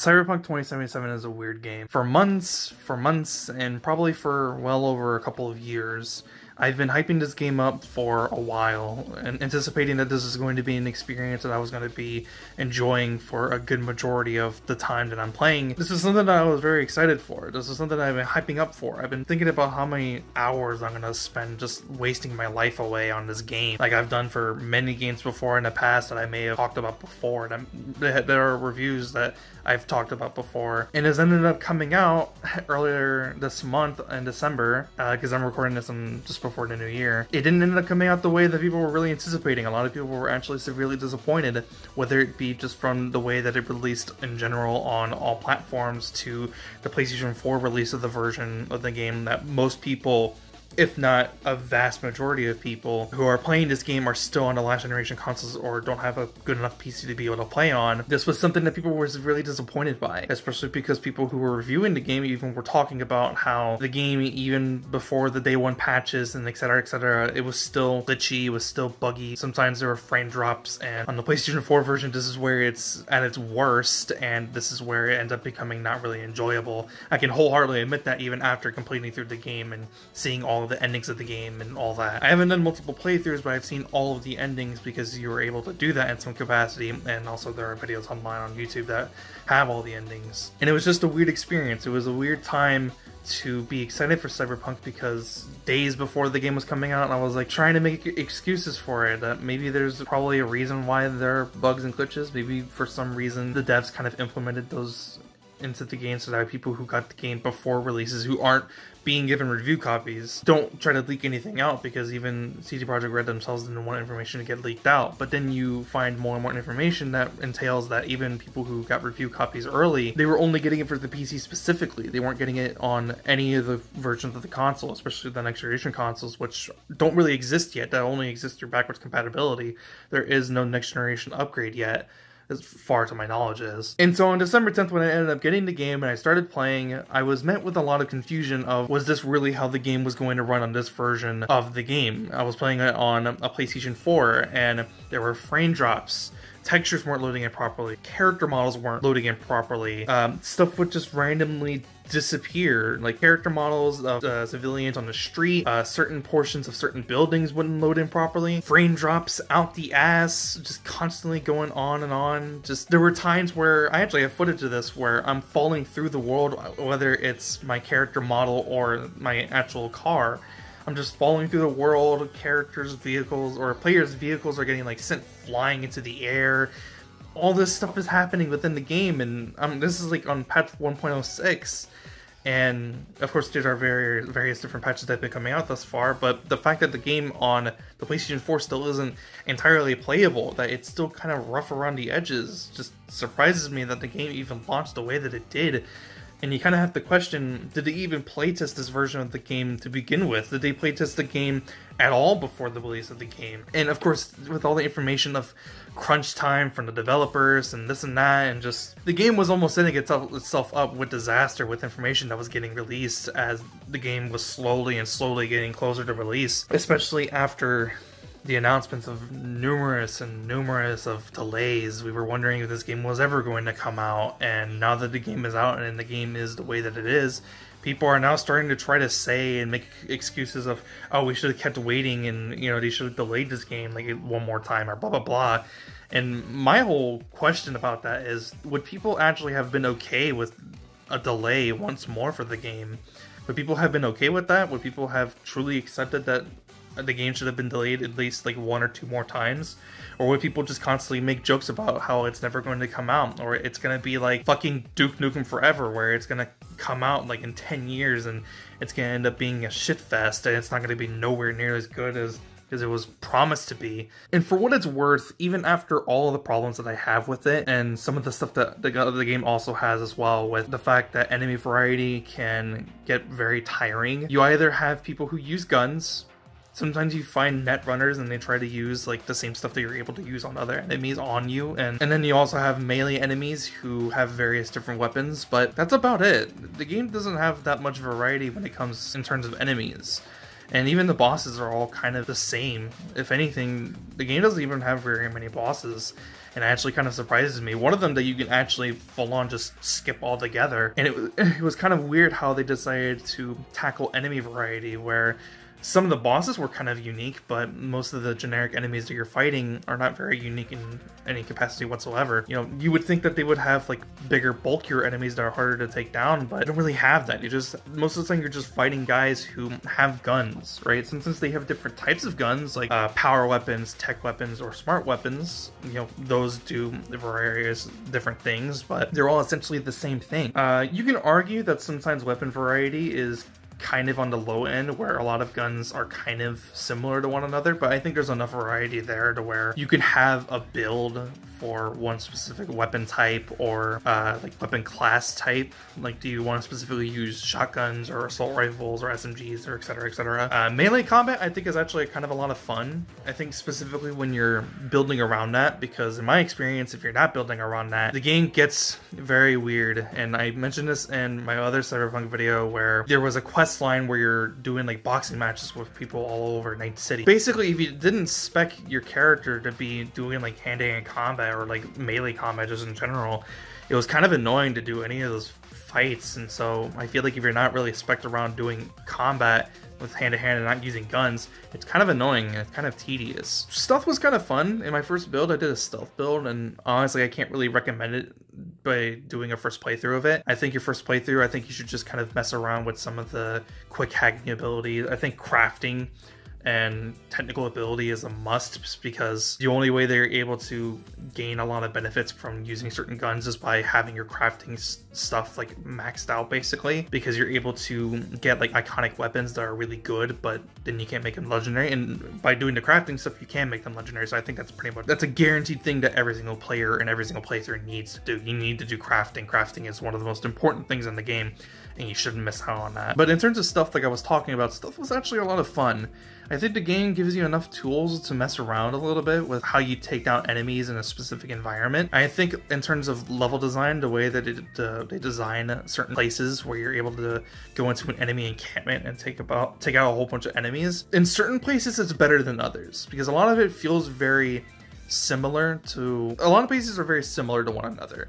Cyberpunk 2077 is a weird game. For months, and probably for well over a couple of years, I've been hyping this game up for a while and anticipating that this is going to be an experience that I was going to be enjoying for a good majority of the time that I'm playing. This is something that I was very excited for. This is something that I've been hyping up for. I've been thinking about how many hours I'm going to spend just wasting my life away on this game, like I've done for many games before in the past that I may have talked about before. There are reviews that I've talked about before, and it's ended up coming out earlier this month in December, because I'm recording this just before the new year. It didn't end up coming out the way that people were really anticipating. A lot of people were actually severely disappointed, whether it be just from the way that it released in general on all platforms to the PlayStation 4 release of the version of the game that most people, if not a vast majority of people who are playing this game, are still on the last generation consoles or don't have a good enough PC to be able to play on. This was something that people were really disappointed by, especially because people who were reviewing the game even were talking about how the game, even before the day one patches and etc, it was still glitchy, it was still buggy. Sometimes there were frame drops, and on the PlayStation 4 version, this is where it's at its worst, and this is where it ends up becoming not really enjoyable. I can wholeheartedly admit that even after completing through the game and seeing all of the endings of the game and all that. I haven't done multiple playthroughs, but I've seen all of the endings because you were able to do that in some capacity, and also there are videos online on YouTube that have all the endings. And it was just a weird experience. It was a weird time to be excited for Cyberpunk because days before the game was coming out, I was like trying to make excuses for it. That maybe there's probably a reason why there are bugs and glitches. Maybe for some reason the devs kind of implemented those into the game so that people who got the game before releases, who aren't being given review copies, don't try to leak anything out, because even CD Projekt Red themselves didn't want information to get leaked out. But then you find more and more information that entails that even people who got review copies early, they were only getting it for the PC specifically. They weren't getting it on any of the versions of the console, especially the next generation consoles, which don't really exist yet. That only exists through backwards compatibility. There is no next generation upgrade yet, as far to my knowledge is. And so on December 10th, when I ended up getting the game and I started playing, I was met with a lot of confusion of, was this really how the game was going to run on this version of the game? I was playing it on a PlayStation 4, and there were frame drops. Textures weren't loading in properly. Character models weren't loading in properly. Stuff would just randomly disappear. Like character models of civilians on the street, certain portions of certain buildings wouldn't load in properly. Frame drops out the ass, just constantly going on and on. Just, there were times where, I actually have footage of this, where I'm falling through the world, whether it's my character model or my actual car. I'm just falling through the world, characters' vehicles, or players' vehicles are getting like sent flying into the air. All this stuff is happening within the game, and this is like on patch 1.06. And of course there are various different patches that have been coming out thus far, but the fact that the game on the PlayStation 4 still isn't entirely playable, that it's still kind of rough around the edges, just surprises me that the game even launched the way that it did. And you kind of have to question, did they even playtest this version of the game to begin with? Did they playtest the game at all before the release of the game? And of course, with all the information of crunch time from the developers and this and that, and just, the game was almost setting itself up with disaster with information that was getting released as the game was slowly getting closer to release, especially after the announcements of numerous of delays. We were wondering if this game was ever going to come out, and now that the game is out and the game is the way that it is, people are now starting to try to say and make excuses of, oh, we should have kept waiting, and you know, they should have delayed this game like one more time, or blah blah blah. And my whole question about that is, would people actually have been okay with a delay once more for the game? Would people have been okay with that? Would people have truly accepted that the game should have been delayed at least like one or two more times? Or would people just constantly make jokes about how it's never going to come out, or it's going to be like fucking Duke Nukem Forever, where it's going to come out like in 10 years and it's going to end up being a shit fest, and it's not going to be nowhere near as good as it was promised to be? And for what it's worth, even after all of the problems that I have with it, and some of the stuff that the game also has as well, with the fact that enemy variety can get very tiring. You either have people who use guns. Sometimes you find net runners and they try to use like the same stuff that you're able to use on other enemies on you, and then you also have melee enemies who have various different weapons, but that's about it. The game doesn't have that much variety when it comes in terms of enemies. And even the bosses are all kind of the same. If anything, the game doesn't even have very many bosses, and it actually kind of surprises me. One of them that you can actually full-on just skip altogether. And it was kind of weird how they decided to tackle enemy variety, where some of the bosses were kind of unique, but most of the generic enemies that you're fighting are not very unique in any capacity whatsoever. You know, you would think that they would have like bigger, bulkier enemies that are harder to take down, but they don't really have that. Most of the time you're just fighting guys who have guns, right? Since they have different types of guns, like power weapons, tech weapons, or smart weapons, you know, those do various different things, but they're all essentially the same thing. You can argue that sometimes weapon variety is kind of on the low end, where a lot of guns are kind of similar to one another, but I think there's enough variety there to where you can have a build for one specific weapon type or like weapon class type. Like, do you want to specifically use shotguns or assault rifles or SMGs or etc, etc. Melee combat I think is actually kind of a lot of fun. I think specifically when you're building around that, because in my experience, if you're not building around that, the game gets very weird. And I mentioned this in my other Cyberpunk video, where there was a quest line where you're doing like boxing matches with people all over Night City. Basically, if you didn't spec your character to be doing like hand-to-hand combat or like melee combat just in general, it was kind of annoying to do any of those fights. And so I feel like if you're not really spec'd around doing combat with hand-to-hand and not using guns, it's kind of annoying and it's kind of tedious. Stealth was kind of fun. In my first build, I did a stealth build, and honestly, I can't really recommend it by doing a first playthrough of it. I think your first playthrough, I think you should just kind of mess around with some of the quick hacking abilities. I think crafting and technical ability is a must, because the only way they're able to gain a lot of benefits from using certain guns is by having your crafting stuff like maxed out, basically, because you're able to get like iconic weapons that are really good, but then you can't make them legendary, and by doing the crafting stuff you can make them legendary. So I think that's a guaranteed thing that every single player and every single playthrough needs to do. You need to do crafting. Crafting is one of the most important things in the game, and you shouldn't miss out on that. But in terms of stuff, like I was talking about, stuff was actually a lot of fun. I think the game gives you enough tools to mess around a little bit with how you take down enemies in a specific environment. I think in terms of level design, the way that they design certain places where you're able to go into an enemy encampment and take out a whole bunch of enemies, in certain places it's better than others, because a lot of it feels very similar to, a lot of places are very similar to one another.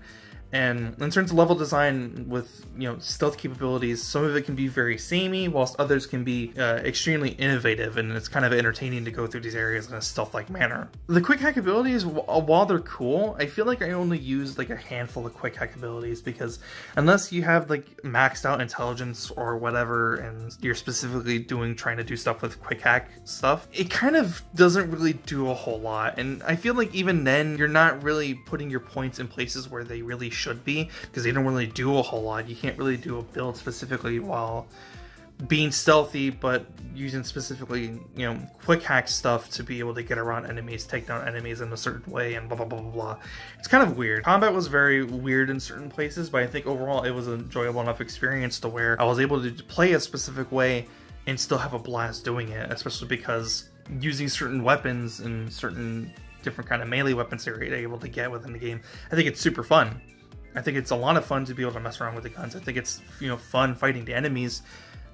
And in terms of level design with, you know, stealth capabilities, some of it can be very samey, whilst others can be extremely innovative, and it's kind of entertaining to go through these areas in a stealth-like manner. The quick hack abilities, while they're cool, I feel like I only use like a handful of quick hack abilities, because unless you have like maxed out intelligence or whatever, and you're specifically trying to do stuff with quick hack stuff, it kind of doesn't really do a whole lot. And I feel like even then, you're not really putting your points in places where they really should be, because they don't really do a whole lot. You can't really do a build specifically while being stealthy, but using specifically, you know, quick hack stuff to be able to get around enemies, take down enemies in a certain way, and blah blah blah blah blah. It's kind of weird. Combat was very weird in certain places, but I think overall it was an enjoyable enough experience to where I was able to play a specific way and still have a blast doing it, especially because using certain weapons and certain different kind of melee weapons that you're able to get within the game, I think it's super fun. I think it's a lot of fun to be able to mess around with the guns. I think it's, you know, fun fighting the enemies.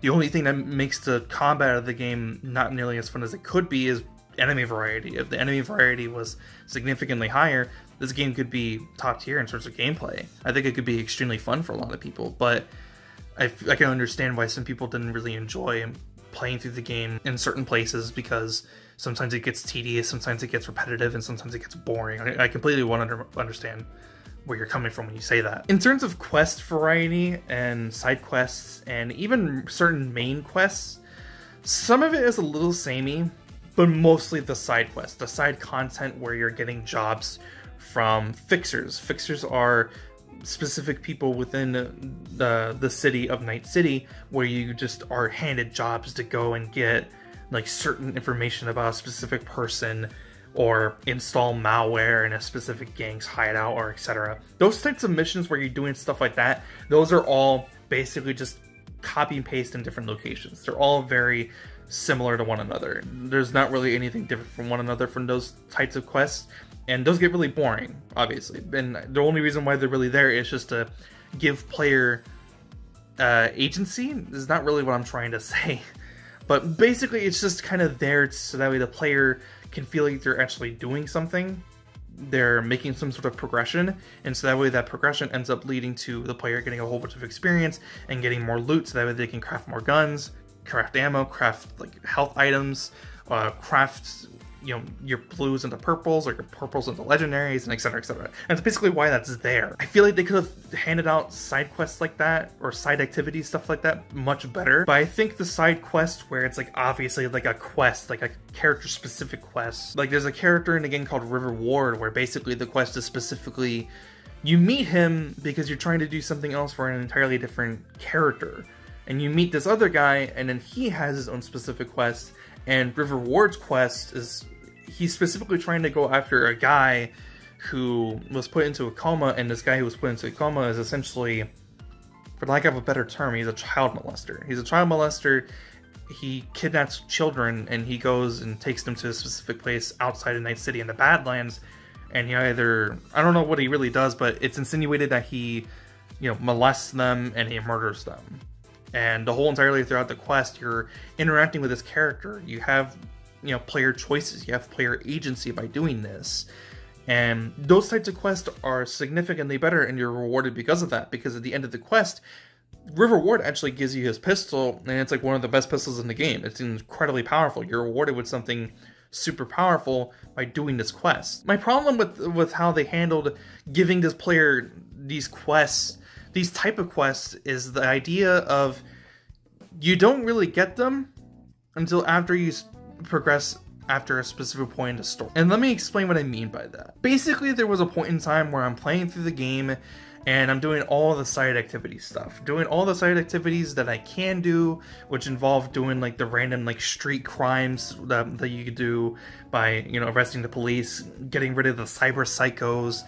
The only thing that makes the combat of the game not nearly as fun as it could be is enemy variety. If the enemy variety was significantly higher, this game could be top tier in terms of gameplay. I think it could be extremely fun for a lot of people, but I can understand why some people didn't really enjoy playing through the game in certain places, because sometimes it gets tedious, sometimes it gets repetitive, and sometimes it gets boring. I completely understand where you're coming from when you say that. In terms of quest variety and side quests and even certain main quests, some of it is a little samey, but mostly the side quests, the side content where you're getting jobs from fixers. Fixers are specific people within the city of Night City, where you just are handed jobs to go and get like certain information about a specific person, or install malware in a specific gang's hideout, or etc. Those types of missions where you're doing stuff like that, those are all basically just copy and paste in different locations. They're all very similar to one another. There's not really anything different from one another from those types of quests, and those get really boring, obviously. And the only reason why they're really there is just to give player agency. Is not really what I'm trying to say. But basically, it's just kind of there so that way the player can feel like they're actually doing something. They're making some sort of progression, and so that way that progression ends up leading to the player getting a whole bunch of experience and getting more loot, so that way they can craft more guns, craft ammo, craft like health items, craft, you know, your blues into purples or your purples into legendaries, and etc, etc. And that's basically why that's there. I feel like they could have handed out side quests like that or side activities, stuff like that, much better. But I think the side quest where it's like obviously like a quest, like a character specific quest, like there's a character in the game called River Ward where basically the quest is specifically you meet him because you're trying to do something else for an entirely different character, and you meet this other guy and then he has his own specific quest. And River Ward's quest is he's specifically trying to go after a guy who was put into a coma, and this guy who was put into a coma is essentially, for lack of a better term, he's a child molester. He's a child molester. He kidnaps children and he goes and takes them to a specific place outside of Night City in the Badlands, and he either, I don't know what he really does, but it's insinuated that he, you know, molests them and he murders them. And the whole entirely throughout the quest, you're interacting with this character. You have, you know, player choices. You have player agency by doing this. And those types of quests are significantly better, and you're rewarded because of that. Because at the end of the quest, River Ward actually gives you his pistol, and it's like one of the best pistols in the game. It's incredibly powerful. You're rewarded with something super powerful by doing this quest. My problem with how they handled giving this player these quests, these type of quests, is the idea of you don't really get them until after you progress after a specific point in the story. And let me explain what I mean by that. Basically, there was a point in time where I'm playing through the game and I'm doing all the side activity stuff. Doing all the side activities that I can do, which involve doing like the random like street crimes that you could do by, you know, arresting the police, getting rid of the cyber psychos,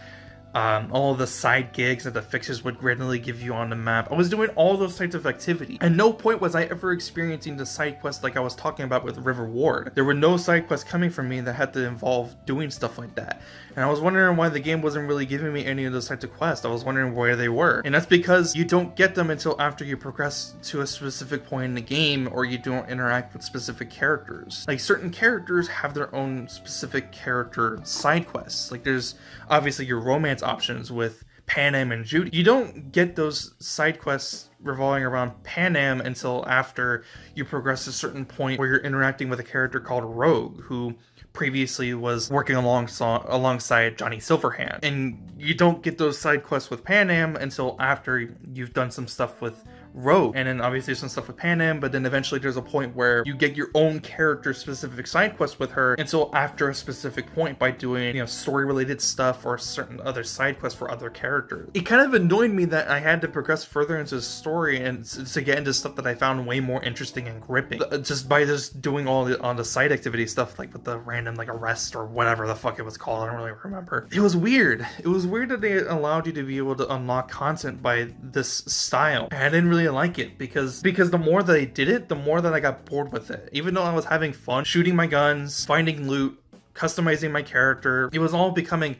all of the side gigs that the fixers would randomly give you on the map. I was doing all those types of activity. At no point was I ever experiencing the side quest like I was talking about with River Ward. There were no side quests coming from me that had to involve doing stuff like that. And I was wondering why the game wasn't really giving me any of those types of quests. I was wondering where they were. And that's because you don't get them until after you progress to a specific point in the game, or you don't interact with specific characters. Like, certain characters have their own specific character side quests. Like, there's obviously your romance options with Panam and Judy. You don't get those side quests revolving around Panam until after you progress to a certain point where you're interacting with a character called Rogue, who previously was working alongside Johnny Silverhand. And you don't get those side quests with Panam until after you've done some stuff with Rogue, and then obviously some stuff with Panam, but then eventually there's a point where you get your own character specific side quest with her until after a specific point by doing, you know, story related stuff or certain other side quests for other characters. It kind of annoyed me that I had to progress further into the story and to get into stuff that I found way more interesting and gripping, just by just doing all the side activity stuff, like with the random like arrest or whatever the fuck it was called. I don't really remember. It was weird. It was weird that they allowed you to be able to unlock content by this style, and I didn't really like it because the more that I did it, the more that I got bored with it. Even though I was having fun shooting my guns, finding loot, customizing my character, it was all becoming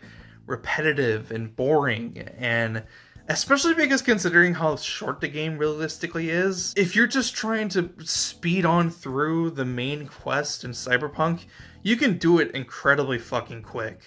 repetitive and boring. And especially because considering how short the game realistically is, if you're just trying to speed on through the main quest in Cyberpunk, you can do it incredibly fucking quick.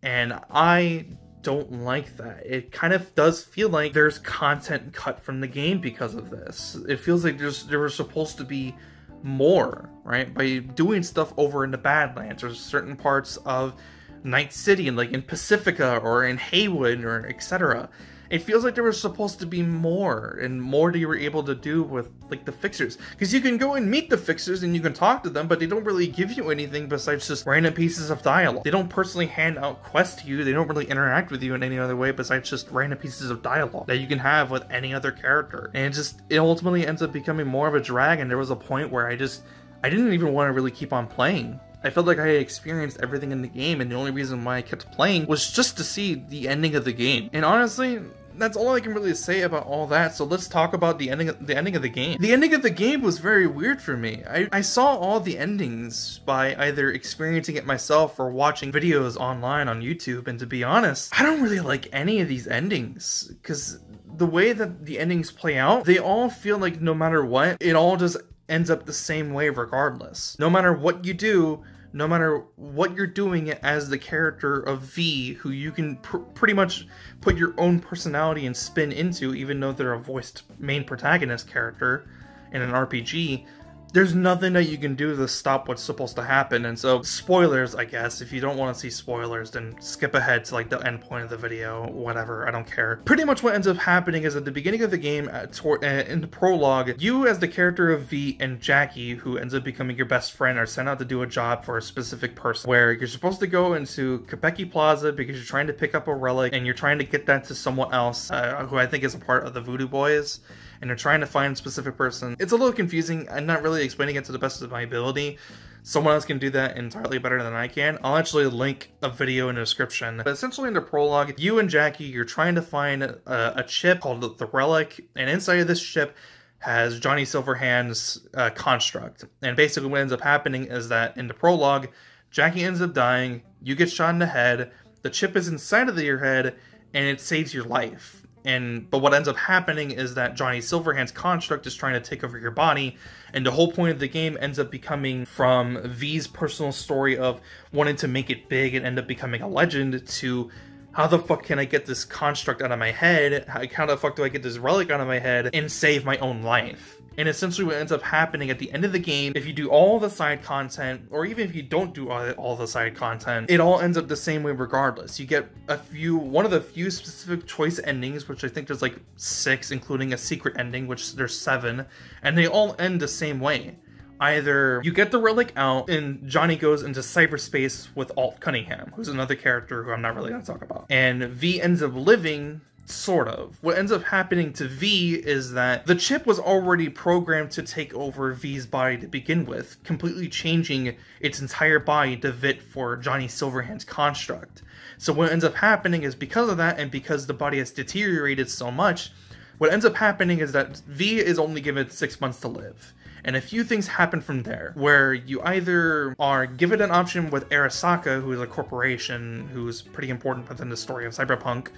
And I don't like that. It kind of does feel like there's content cut from the game because of this. It feels like there was supposed to be more, right? By doing stuff over in the Badlands or certain parts of Night City, and like in Pacifica or in Haywood or etc. It feels like there was supposed to be more, and more that you were able to do with like the fixers. Because you can go and meet the fixers and you can talk to them, but they don't really give you anything besides just random pieces of dialogue. They don't personally hand out quests to you. They don't really interact with you in any other way besides just random pieces of dialogue that you can have with any other character. And it ultimately ends up becoming more of a drag, and there was a point where I didn't even want to really keep on playing. I felt like I had experienced everything in the game, and the only reason why I kept playing was just to see the ending of the game. And honestly, that's all I can really say about all that, so let's talk about the ending of the game. The ending of the game was very weird for me. I saw all the endings by either experiencing it myself or watching videos online on YouTube, and to be honest, I don't really like any of these endings, because the way that the endings play out, they all feel like no matter what, it all just ends up the same way regardless. No matter what you do, no matter what you're doing as the character of V, who you can pretty much put your own personality and spin into, even though they're a voiced main protagonist character in an RPG, there's nothing that you can do to stop what's supposed to happen. And so, spoilers, I guess. If you don't want to see spoilers, then skip ahead to like the end point of the video, whatever, I don't care. Pretty much what ends up happening is at the beginning of the game, in the prologue, you as the character of V and Jackie, who ends up becoming your best friend, are sent out to do a job for a specific person, where you're supposed to go into Konpeki Plaza because you're trying to pick up a relic, and you're trying to get that to someone else, who I think is a part of the Voodoo Boys, and you're trying to find a specific person. It's a little confusing. I'm not really explaining it to the best of my ability. Someone else can do that entirely better than I can. I'll actually link a video in the description. But essentially in the prologue, you and Jackie, you're trying to find a chip called the Relic, and inside of this chip has Johnny Silverhand's construct. And basically what ends up happening is that in the prologue, Jackie ends up dying, you get shot in the head, the chip is inside of your head, and it saves your life. But what ends up happening is that Johnny Silverhand's construct is trying to take over your body, and the whole point of the game ends up becoming from V's personal story of wanting to make it big and end up becoming a legend to how the fuck can I get this construct out of my head? How the fuck do I get this relic out of my head and save my own life? And essentially what ends up happening at the end of the game, if you do all the side content, or even if you don't do all the side content, it all ends up the same way regardless. You get one of the few specific choice endings, which I think there's like 6, including a secret ending, which there's 7, and they all end the same way. Either you get the relic out and Johnny goes into cyberspace with Alt Cunningham, who's another character who I'm not really going to talk about, and V ends up living, sort of. What ends up happening to V is that the chip was already programmed to take over V's body to begin with, completely changing its entire body to fit for Johnny Silverhand's construct. So what ends up happening is, because of that, and because the body has deteriorated so much, what ends up happening is that V is only given 6 months to live. And a few things happen from there, where you either are given an option with Arasaka, who is a corporation who's pretty important within the story of Cyberpunk,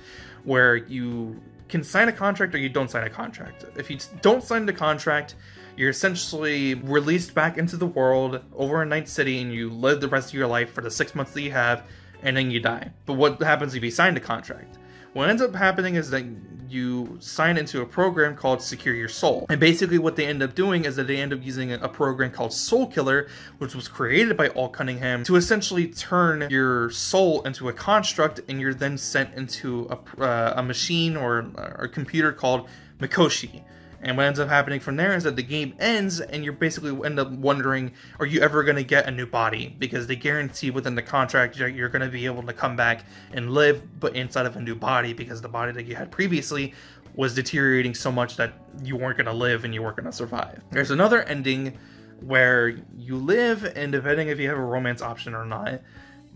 where you can sign a contract or you don't sign a contract. If you don't sign the contract, you're essentially released back into the world over in Night City, and you live the rest of your life for the 6 months that you have, and then you die. But what happens if you sign the contract? What ends up happening is that you sign into a program called Secure Your Soul. And basically what they end up doing is that they end up using a program called Soul Killer, which was created by Alt Cunningham, to essentially turn your soul into a construct, and you're then sent into a machine or a computer called Mikoshi. And what ends up happening from there is that the game ends, and you basically end up wondering, are you ever going to get a new body? Because they guarantee within the contract you're going to be able to come back and live, but inside of a new body, because the body that you had previously was deteriorating so much that you weren't going to live and you weren't going to survive. There's another ending where you live, and depending if you have a romance option or not,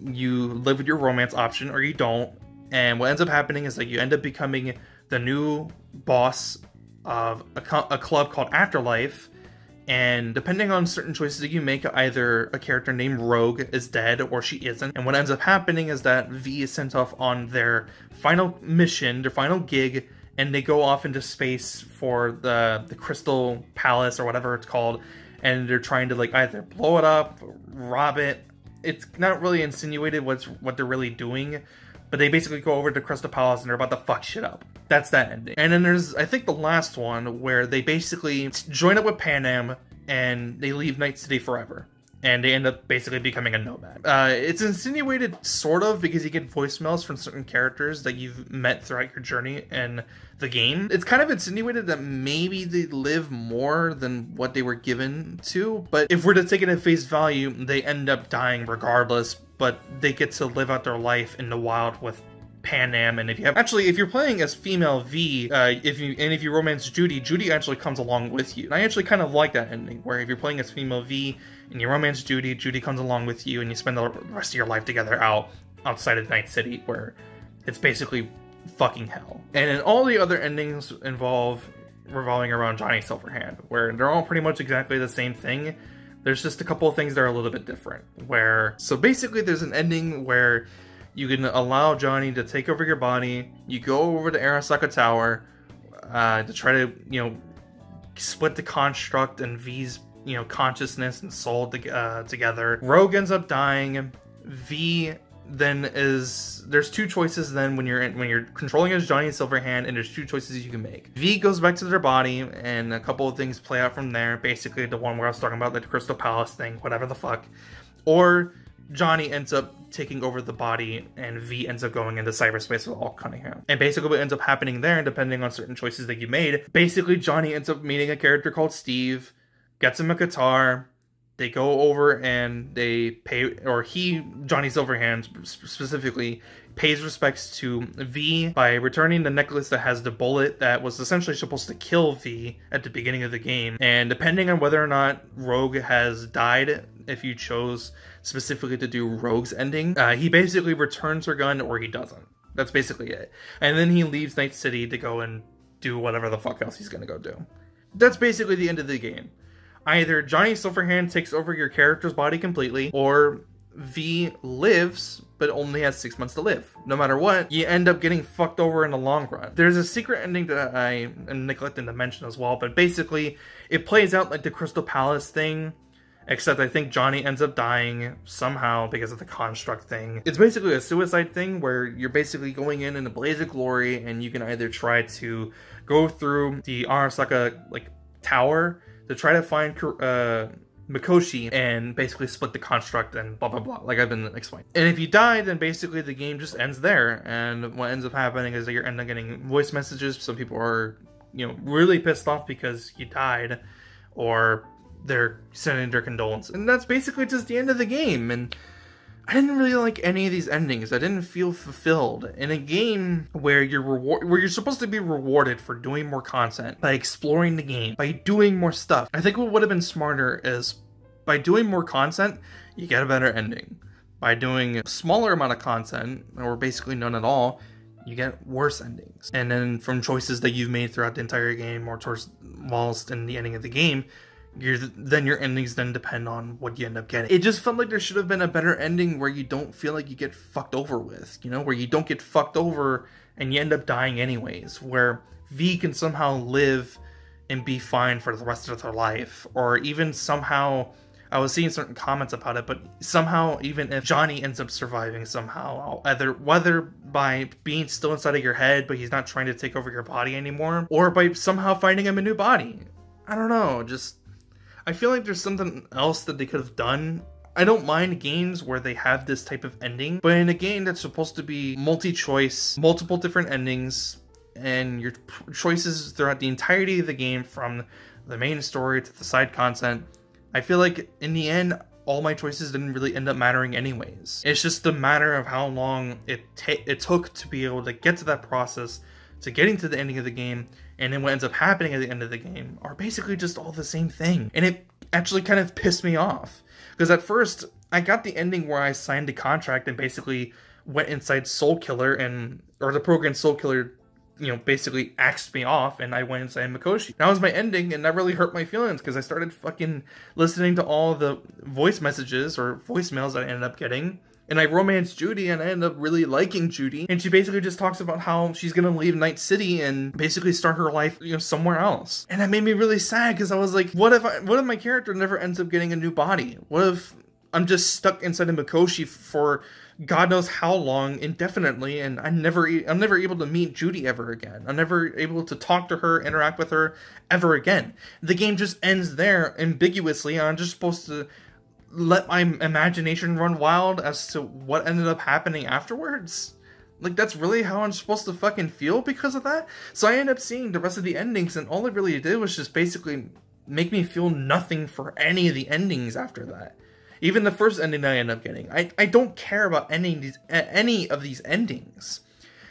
you live with your romance option or you don't. And what ends up happening is that you end up becoming the new boss of a club called Afterlife, and depending on certain choices that you make, either a character named Rogue is dead or she isn't. And what ends up happening is that V is sent off on their final mission, their final gig, and they go off into space for the Crystal Palace or whatever it's called, and they're trying to like either blow it up, rob it. It's not really insinuated what they're really doing, but they basically go over to Crystal Palace and they're about to fuck shit up. That's that ending. And then there's, I think, the last one where they basically join up with Panam and they leave Night City forever. And they end up basically becoming a nomad. It's insinuated, sort of, because you get voicemails from certain characters that you've met throughout your journey in the game. It's kind of insinuated that maybe they live more than what they were given to, but if we're to take it at face value, they end up dying regardless, but they get to live out their life in the wild with Panam. And if you're playing as female V, if you romance Judy, Judy actually comes along with you. And I actually kind of like that ending, where if you're playing as female V and you romance Judy, Judy comes along with you, and you spend the rest of your life together outside of Night City, where it's basically fucking hell. And then all the other endings revolving around Johnny Silverhand, where they're all pretty much exactly the same thing. There's just a couple of things that are a little bit different. So basically there's an ending where you can allow Johnny to take over your body. You go over to Arasaka Tower to try to, split the construct and V's you know, consciousness and soul together. Rogue ends up dying. V then there's two choices then when you're controlling as Johnny Silverhand, and there's two choices you can make. V goes back to their body, and a couple of things play out from there. Basically, the one where I was talking about, like the Crystal Palace thing, whatever the fuck. Or Johnny ends up taking over the body, and V ends up going into cyberspace with Alt Cunningham. And basically what ends up happening there, depending on certain choices that you made, basically Johnny ends up meeting a character called Steve, gets him a guitar, they go over and they pay, or Johnny Silverhand specifically, pays respects to V by returning the necklace that has the bullet that was essentially supposed to kill V at the beginning of the game. And depending on whether or not Rogue has died, if you chose specifically to do Rogue's ending, he basically returns her gun or he doesn't. That's basically it. And then he leaves Night City to go and do whatever the fuck else he's gonna go do. That's basically the end of the game. Either Johnny Silverhand takes over your character's body completely, or V lives, but only has 6 months to live. No matter what, you end up getting fucked over in the long run. There's a secret ending that I am neglecting to mention as well, but basically, it plays out like the Crystal Palace thing, except I think Johnny ends up dying somehow because of the construct thing. It's basically a suicide thing where you're basically going in a blaze of glory, and you can either try to go through the Arasaka, like, tower to try to find Mikoshi and basically split the construct and blah blah blah, like I've been explaining. And if you die, then basically the game just ends there, and what ends up happening is that you end up getting voice messages. Some people are, you know, really pissed off because you died, or they're sending their condolences. And that's basically just the end of the game, and I didn't really like any of these endings. I didn't feel fulfilled in a game where you're supposed to be rewarded for doing more content, by exploring the game, by doing more stuff. I think what would have been smarter is by doing more content, you get a better ending. By doing a smaller amount of content, or basically none at all, you get worse endings. And then from choices that you've made throughout the entire game, or towards whilst in the ending of the game, your endings then depend on what you end up getting. It just felt like there should have been a better ending where you don't feel like you get fucked over with, you know, where you don't get fucked over and you end up dying anyways, where V can somehow live and be fine for the rest of their life, or even somehow, I was seeing certain comments about it, but somehow even if Johnny ends up surviving somehow, whether by being still inside of your head but he's not trying to take over your body anymore, or by somehow finding him a new body. I don't know, just I feel like there's something else that they could have done. I don't mind games where they have this type of ending, but in a game that's supposed to be multi-choice, multiple different endings, and your choices throughout the entirety of the game, from the main story to the side content, I feel like in the end, all my choices didn't really end up mattering anyways. It's just a matter of how long it took to be able to get to that process, to getting to the ending of the game, and then what ends up happening at the end of the game are basically just all the same thing. And it actually kind of pissed me off, because at first I got the ending where I signed a contract and basically went inside Soul Killer, or the program Soul Killer, you know, basically axed me off, and I went inside Mikoshi. That was my ending, and that really hurt my feelings, because I started fucking listening to all the voice messages or voicemails that I ended up getting, and I romanced Judy, and I ended up really liking Judy. And she basically just talks about how she's gonna leave Night City and basically start her life, you know, somewhere else. And that made me really sad, because I was like, what if my character never ends up getting a new body? What if I'm just stuck inside of Mikoshi for God knows how long, indefinitely, and I'm never able to meet Judy ever again. I'm never able to talk to her, interact with her ever again. The game just ends there ambiguously, and I'm just supposed to let my imagination run wild as to what ended up happening afterwards. Like, that's really how I'm supposed to fucking feel because of that? So I ended up seeing the rest of the endings, and all it really did was just basically make me feel nothing for any of the endings after that. Even the first ending that I ended up getting. I don't care about any of these endings.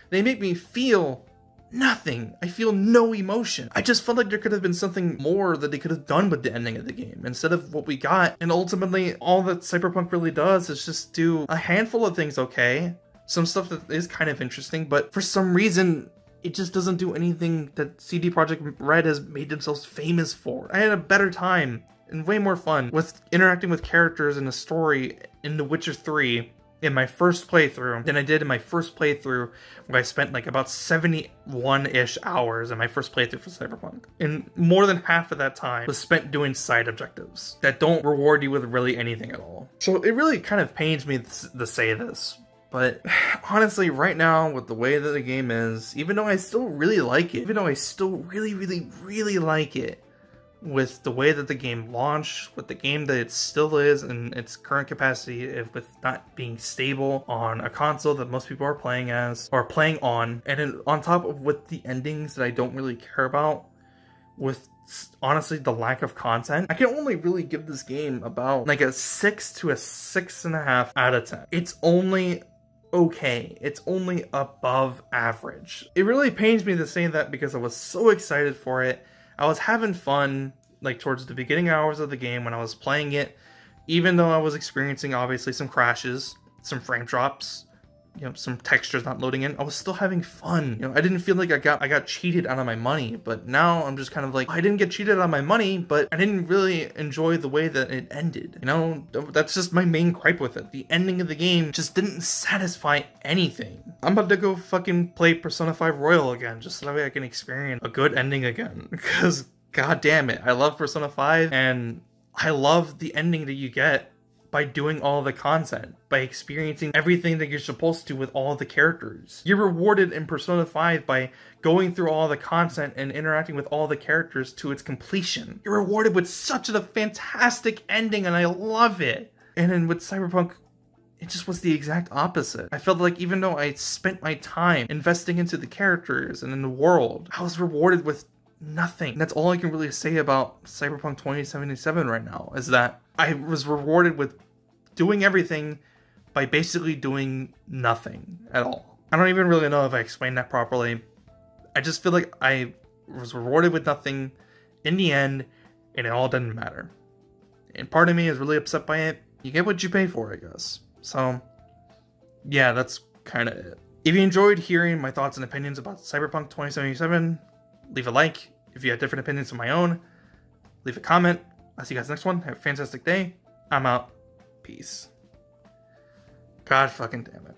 They make me feel nothing. I feel no emotion. I just felt like there could have been something more that they could have done with the ending of the game instead of what we got. And ultimately, all that Cyberpunk really does is just do a handful of things okay. Some stuff that is kind of interesting, but for some reason, it just doesn't do anything that CD Projekt Red has made themselves famous for. I had a better time and way more fun with interacting with characters in a story in The Witcher 3 in my first playthrough than I did in my first playthrough, where I spent like about 71-ish hours in my first playthrough for Cyberpunk. And more than half of that time was spent doing side objectives that don't reward you with really anything at all. So it really kind of pains me to say this, but honestly, right now, with the way that the game is, even though I still really like it, even though I still really like it, with the way that the game launched, with the game that it still is in its current capacity, with not being stable on a console that most people are playing as, or playing on, and on top of with the endings that I don't really care about, with honestly the lack of content, I can only really give this game about like a 6 to a 6.5 out of 10. It's only okay. It's only above average. It really pains me to say that because I was so excited for it. I was having fun, like, towards the beginning hours of the game when I was playing it, even though I was experiencing, obviously, some crashes, some frame drops, you know, some textures not loading in. I was still having fun. You know, I didn't feel like I got cheated out of my money, but now I'm just kind of like, I didn't get cheated out of my money, but I didn't really enjoy the way that it ended. You know, that's just my main gripe with it. The ending of the game just didn't satisfy anything. I'm about to go fucking play Persona 5 Royal again, just so that way I can experience a good ending again, because god damn it, I love Persona 5, and I love the ending that you get by doing all the content, by experiencing everything that you're supposed to with all the characters. You're rewarded in Persona 5 by going through all the content and interacting with all the characters to its completion. You're rewarded with such a fantastic ending, and I love it. And then with Cyberpunk, it just was the exact opposite. I felt like even though I spent my time investing into the characters and in the world, I was rewarded with nothing. And that's all I can really say about Cyberpunk 2077 right now, is that I was rewarded with doing everything by basically doing nothing at all. I don't even really know if I explained that properly. I just feel like I was rewarded with nothing in the end, and it all didn't matter. And part of me is really upset by it. You get what you pay for, I guess. So, yeah, that's kind of it. If you enjoyed hearing my thoughts and opinions about Cyberpunk 2077, leave a like. If you have different opinions of my own, leave a comment. I'll see you guys next one. Have a fantastic day. I'm out. Peace. God fucking damn it.